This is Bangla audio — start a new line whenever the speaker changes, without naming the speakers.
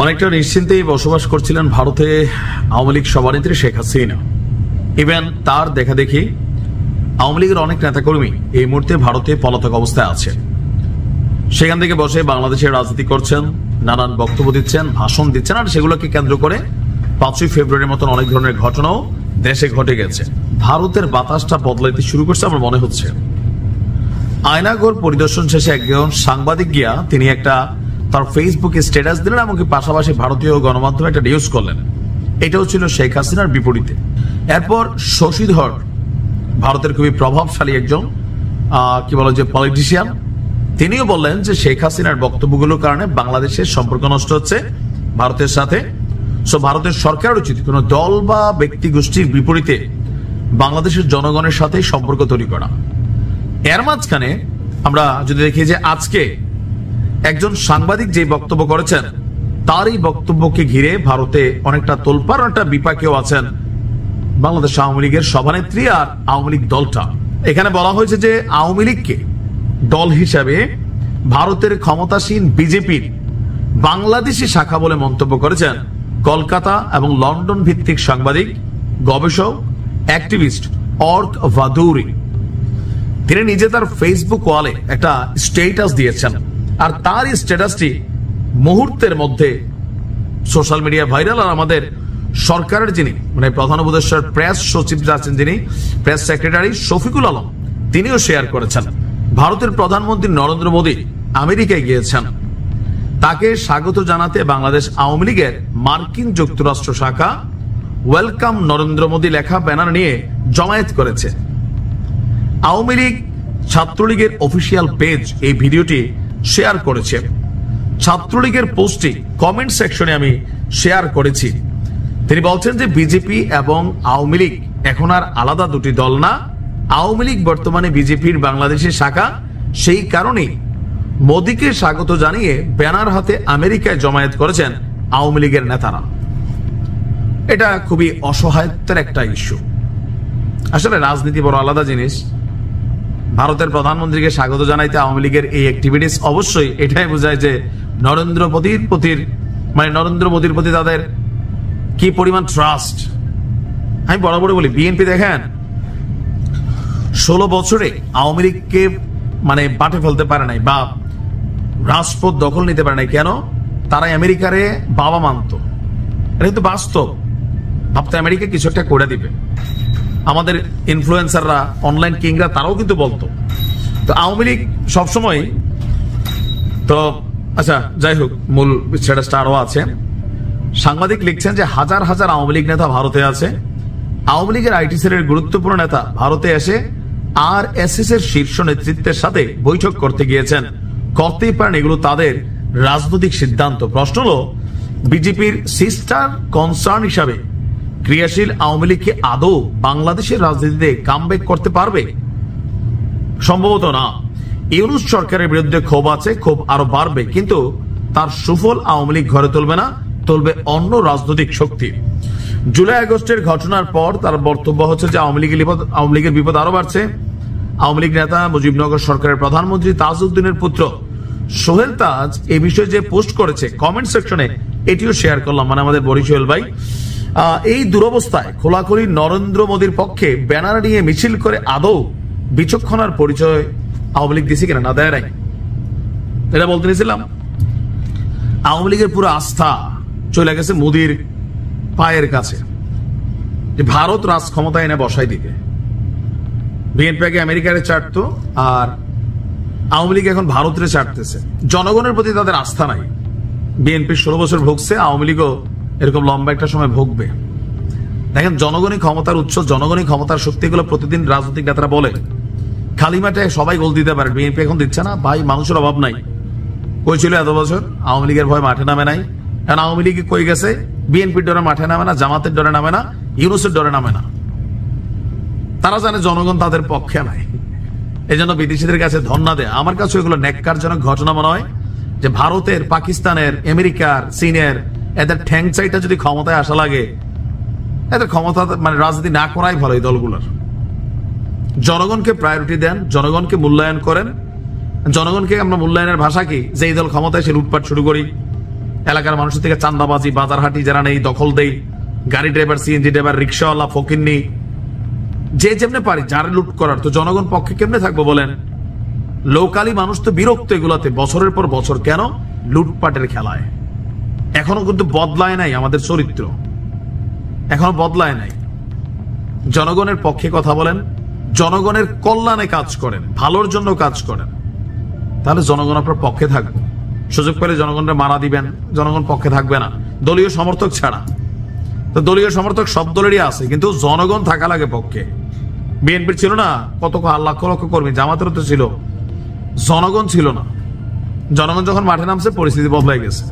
অনেকটা নিশ্চিন্তেই বসবাস করছিলেন ভারতে আওয়ামী লীগ সভানেত্রী শেখ হাসিনা। ইভেন তার দেখা দেখি আওয়ামী লীগের অনেক নেতাকর্মী এই মুহূর্তে ভারতে পলাতক অবস্থায় আছে। সেখান থেকে বসে বাংলাদেশের রাজনীতি করছেন, নানান বক্তব্য দিচ্ছেন, ভাষণ দিচ্ছেন, আর সেগুলোকে কেন্দ্র করে 5ই ফেব্রুয়ারির মতন অনেক ধরনের ঘটনাও দেশে ঘটে গেছে। ভারতের বাতাসটা বদলাইতে শুরু করছে আমার মনে হচ্ছে। আয়নাঘর পরিদর্শন শেষে একজন সাংবাদিক গিয়া তিনি একটা তার ফেসবুকে স্ট্যাটাস দিলেন, এমনকি পাশাপাশি ভারতীয় গণমাধ্যমে একটা নিউজ করলেন। এটাও ছিল শেখ হাসিনার বিপরীতে। এরপর শশীধর, ভারতের খুবই প্রভাবশালী একজন কি বলে যে পলিটিশিয়ান, তিনিও বললেন যে শেখ হাসিনার বক্তব্যগুলোর কারণে বাংলাদেশের সম্পর্ক নষ্ট হচ্ছে ভারতের সাথে। সো ভারতের সরকারের উচিত কোন দল বা ব্যক্তি গোষ্ঠীর বিপরীতে বাংলাদেশের জনগণের সাথে সম্পর্ক তৈরি করা। এর মাঝখানে আমরা যদি দেখি যে আজকে একজন সাংবাদিক যে বক্তব্য করেছেন, তার এই বক্তব্যকে ঘিরে ভারতে অনেকটা তোলপাড়, অনেকটা বিপাকেও আছেন বাংলাদেশ আওয়ামী লীগের সভানেত্রী আর আওয়ামী লীগ দলটা। এখানে বলা হয়েছে যে আওয়ামী লীগকে দল হিসাবে ভারতের ক্ষমতাসীন বিজেপির বাংলাদেশি শাখা বলে মন্তব্য করেছেন কলকাতা এবং লন্ডন ভিত্তিক সাংবাদিক, গবেষক, অ্যাক্টিভিস্ট অর্ক ভাদুরি। তিনি নিজে তার ফেসবুক ওয়ালে একটা স্ট্যাটাস দিয়েছেন, আর তার এই স্ট্যাটাসটি মুহূর্তের মধ্যে সোশ্যাল মিডিয়া ভাইরাল। আর আমাদের সরকারের যিনি মানে প্রধান উপদেষ্টার প্রেস সচিব আছেন, যিনি প্রেস সেক্রেটারি শফিকুল আলম, তিনিও শেয়ার করেছেন। ভারতের প্রধানমন্ত্রী নরেন্দ্র মোদী আমেরিকায় গিয়েছেন, তাকে স্বাগত জানাতে বাংলাদেশ আওয়ামী লীগের মার্কিন যুক্তরাষ্ট্র শাখা ওয়েলকাম নরেন্দ্র মোদী লেখা ব্যানার নিয়ে জমায়েত করেছে। আওয়ামী লীগ ছাত্রলীগের অফিসিয়াল পেজ এই ভিডিওটি শেয়ার করেছে। ছাত্রলীগের পোস্টটি কমেন্ট সেকশনে আমি শেয়ার করেছি। তিনি বলছেন যে বিজেপি এবং আওয়ামী লীগ এখন আর আলাদা দুটি দল না, আওয়ামী লীগ বর্তমানে বিজেপির বাংলাদেশের শাখা। সেই কারণেই মোদীকে স্বাগত জানিয়ে ব্যানার হাতে আমেরিকায় জমায়েত করেছেন আওয়ামী লীগের নেতারা। এটা খুবই অসহায়ত্বের একটা ইস্যু। আসলে রাজনীতি বড় আলাদা জিনিস। ভারতের প্রধানমন্ত্রীকে স্বাগত জানাইতে আওয়ামী লীগের এই অ্যাক্টিভিটিস অবশ্যই এটাই বোঝায় যে নরেন্দ্র মোদীর প্রতি তাদের কি পরিমাণ ট্রাস্ট। আমি বরাবর বলি, বিএনপি দেখেন 16 বছরে আওয়ামী লীগকে মানে বাটে ফেলতে পারে নাই বা রাজপথ দখল নিতে পারে নাই। কেন? তারা আমেরিকারে বাবা মানত। এটা কিন্তু বাস্তব। ভাবতে আমেরিকা কিছু একটা করে দিবে। আমাদের ইনফ্লুয়েন্সাররা, অনলাইন কিংরা, তারাও কিন্তু বলতো। তো আওয়ামী লীগ সবসময় তো আচ্ছা, যাই হোক, মূল স্ট্যাটাসটা আরো আছে। সাংবাদিক লিখছেন যে হাজার হাজার আওয়ামী লীগ নেতা ভারতে আছে। আওয়ামী লীগের আইটি সেলের গুরুত্বপূর্ণ নেতা ভারতে এসে আরএসএস এর শীর্ষ নেতৃত্বের সাথে বৈঠক করতে গিয়েছেন। করতেই পারেন, এগুলো তাদের রাজনৈতিক সিদ্ধান্ত। প্রশ্ন হলো, বিজেপির সিস্টার কনসার্ন হিসাবে ক্রিয়াশীল আওয়ামী লীগকে আদৌ বাংলাদেশের রাজনীতিতে কামব্যাক করতে পারবে? সম্ভবত না। ইউনূস সরকারের বিরুদ্ধে ক্ষোভ আছে, ক্ষোভ আরো বাড়বে, কিন্তু তার সুফল আওয়ামী লীগ ঘরে তুলবে না, তুলবে অন্য রাজনৈতিক শক্তি। জুলাই আগস্টের ঘটনার পর তার বক্তব্য হচ্ছে যে আওয়ামী লীগের বিপদ আরো বাড়ছে। আওয়ামী লীগ নেতা মুজিবনগর সরকারের প্রধানমন্ত্রী তাজউদ্দিনের পুত্র সোহেল তাজ এই বিষয়ে যে পোস্ট করেছে কমেন্ট সেকশনে, এটিও শেয়ার করলাম, মানে আমাদের বরিশাল ভাই। এই দুরবস্থায় খোলাখুলি নরেন্দ্র মোদীর পক্ষে ব্যানার নিয়ে মিছিল করে আদৌ বিচক্ষণার পরিচয় আওয়ামী লীগ দিছে কিনা? না, দেয় নাই। এটা বলতে নিয়েছিলাম, আওয়ামী লীগের পুরো আস্থা চলে গেছে মোদীর পায়ের কাছে, যে ভারত রাজ ক্ষমতা এনে বসাই দিতে। বিএনপি আগে আমেরিকারে চাটতো, আর আওয়ামী লীগ এখন ভারতের চাটতেছে। জনগণের প্রতি তাদের আস্থা নাই। বিএনপি 16 বছর ভুগছে, আওয়ামী লীগও এরকম লম্বা একটা সময় ভুগবে। দেখেন, জনগণই ক্ষমতার উৎস, জনগণই ক্ষমতার শক্তিগুলো প্রতিদিন রাজনৈতিক নেতারা বলে খালি মাঠে সবাই গোল দিতে পারে। বিএনপি এখন দিচ্ছে না ভাই, মানুষের অভাব নাই। কই ছিল এত বছর? আওয়ামী লীগের ভয় মাঠে নামে নাই। কারণ আওয়ামী লীগ কই গেছে? বিএনপির ডরে মাঠে নামে না, জামাতের ডরে নামে না, ইউনূসের ডরে নামে না। তারা জানে জনগণ তাদের পক্ষে নাই, এই জন্য বিদেশিদের কাছে ধন্যবাদ দেয়। আমার কাছে এগুলো ন্যাক্কারজনক ঘটনা মনে হয় যে ভারতের, পাকিস্তানের, আমেরিকার, চীনের এদের ঠ্যাং চাইটা যদি ক্ষমতায় আসা লাগে, এদের ক্ষমতা মানে রাজনীতি না করাই ভালো এই দলগুলোর। জনগণকে প্রায়োরিটি দেন, জনগণকে মূল্যায়ন করেন। জনগণকে আমরা মূল্যায়নের ভাষা কি? যে এই দল ক্ষমতায় সে লুটপাট শুরু করি, এলাকার মানুষের থেকে চান্দাবাজি, বাজারহাটি যারা নেই, দখল দেই, গাড়ি ড্রাইভার, সিএনজি ড্রাইভার, রিক্সাওয়ালা, ফকিন্নি, যে যেমনে পারি যারা লুট করার, তো জনগণ পক্ষে কেমনে থাকবো বলেন? লোকালি মানুষ তো বিরক্ত এগুলাতে, বছরের পর বছর কেন লুটপাটের খেলায়। এখনো কিন্তু বদলায় নাই আমাদের চরিত্র, এখনো বদলায় নাই। জনগণের পক্ষে কথা বলেন, জনগণের কল্যাণে কাজ করেন, ভালোর জন্য কাজ করেন, তাহলে জনগণ আপনার পক্ষে থাকবে। সুযোগ পেলে জনগণের মারা দিবেন, জনগণ পক্ষে থাকবে না, দলীয় সমর্থক ছাড়া। তো দলীয় সমর্থক সব দলেরই আছে, কিন্তু জনগণ থাকা লাগে পক্ষে। বিএনপির ছিল না কত লক্ষ লক্ষ কর্মী, জামাতেরও তো ছিল, জনগণ ছিল না। জনগণ যখন মাঠে নামছে পরিস্থিতি বদলাই গেছে।